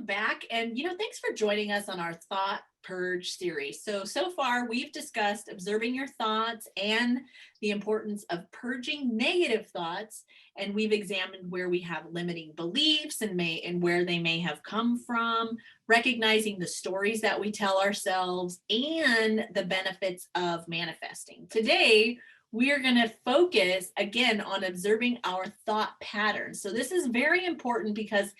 welcome back. And, thanks for joining us on our Thought Purge series. So far we've discussed observing your thoughts and the importance of purging negative thoughts. And we've examined where we have limiting beliefs and where they may have come from, recognizing the stories that we tell ourselves and the benefits of manifesting. Today, we are going to focus again on observing our thought patterns. So this is very important because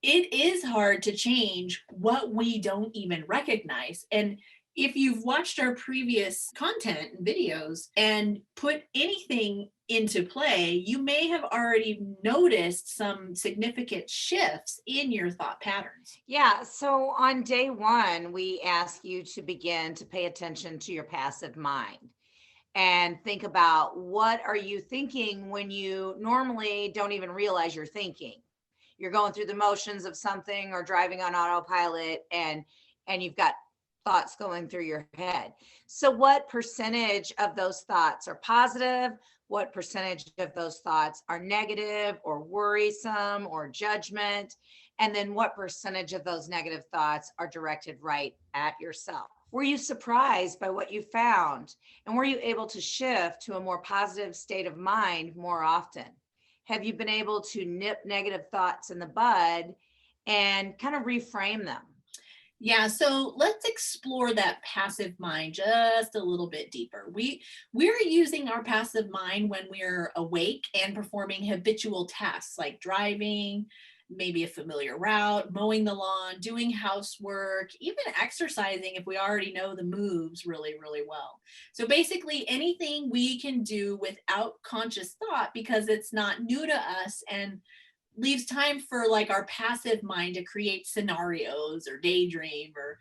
it is hard to change what we don't even recognize. And if you've watched our previous content and videos and put anything into play, you may have already noticed some significant shifts in your thought patterns. Yeah, so on day one, we ask you to begin to pay attention to your passive mind and think about what are you thinking when you normally don't even realize you're thinking. You're going through the motions of something or driving on autopilot and you've got thoughts going through your head. So what percentage of those thoughts are positive? What percentage of those thoughts are negative or worrisome or judgment? And then what percentage of those negative thoughts are directed right at yourself? Were you surprised by what you found? And were you able to shift to a more positive state of mind more often? Have you been able to nip negative thoughts in the bud and kind of reframe them? Yeah, so let's explore that passive mind just a little bit deeper. We're using our passive mind when we're awake and performing habitual tasks like driving, maybe a familiar route, mowing the lawn, doing housework, even exercising if we already know the moves really, really well. So basically anything we can do without conscious thought because it's not new to us and leaves time for like our passive mind to create scenarios or daydream or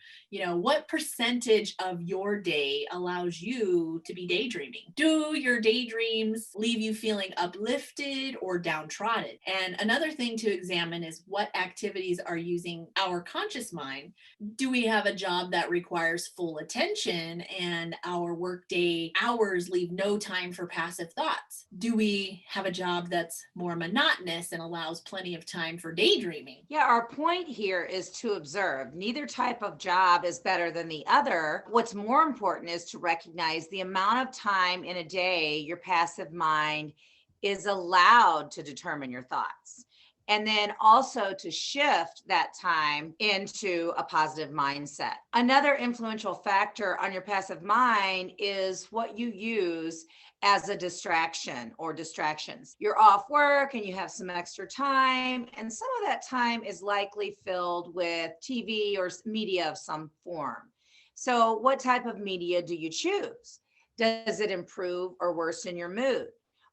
what percentage of your day allows you to be daydreaming. Do your daydreams leave you feeling uplifted or downtrodden? And another thing to examine is what activities are using our conscious mind. Do we have a job that requires full attention and our workday hours leave no time for passive thoughts? Do we have a job that's more monotonous and allows plenty of time for daydreaming? Yeah, our point here is to observe. Neither type of job is better than the other. What's more important is to recognize the amount of time in a day your passive mind is allowed to determine your thoughts. And then also to shift that time into a positive mindset. Another influential factor on your passive mind is what you use as a distraction or distractions. You're off work and you have some extra time, and some of that time is likely filled with TV or media of some form. So what type of media do you choose? Does it improve or worsen your mood?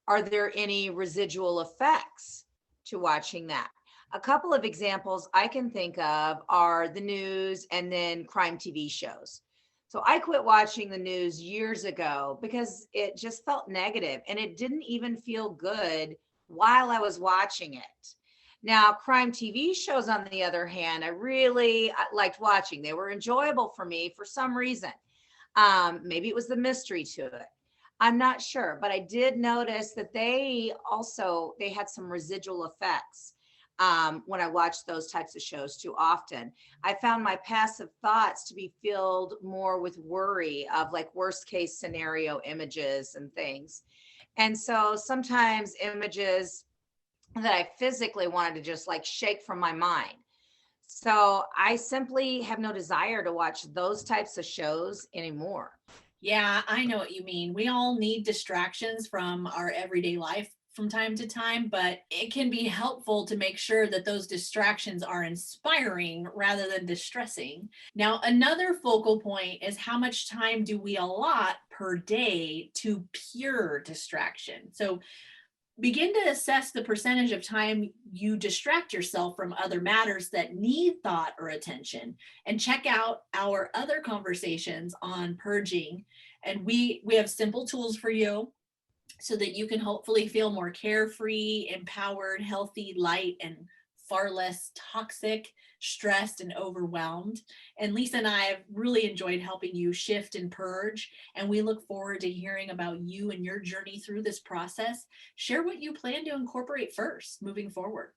Are there any residual effects to watching that? A couple of examples I can think of are the news and then crime TV shows. So I quit watching the news years ago because it just felt negative and it didn't even feel good while I was watching it. Now, crime TV shows, on the other hand, I liked watching. They were enjoyable for me for some reason. Maybe it was the mystery to it. I'm not sure, but I did notice that they had some residual effects when I watched those types of shows too often. I found my passive thoughts to be filled more with worry of like worst case scenario images and things. And so sometimes images that I physically wanted to just like shake from my mind. So I simply have no desire to watch those types of shows anymore. Yeah, I know what you mean. We all need distractions from our everyday life from time to time, but it can be helpful to make sure that those distractions are inspiring rather than distressing. Now, another focal point is how much time do we allot per day to pure distraction? So begin to assess the percentage of time you distract yourself from other matters that need thought or attention, and check out our other conversations on purging. And we have simple tools for you so that you can hopefully feel more carefree, empowered, healthy, light, and far less toxic, stressed, and overwhelmed. And Lisa and I have really enjoyed helping you shift and purge. And we look forward to hearing about you and your journey through this process. Share what you plan to incorporate first moving forward.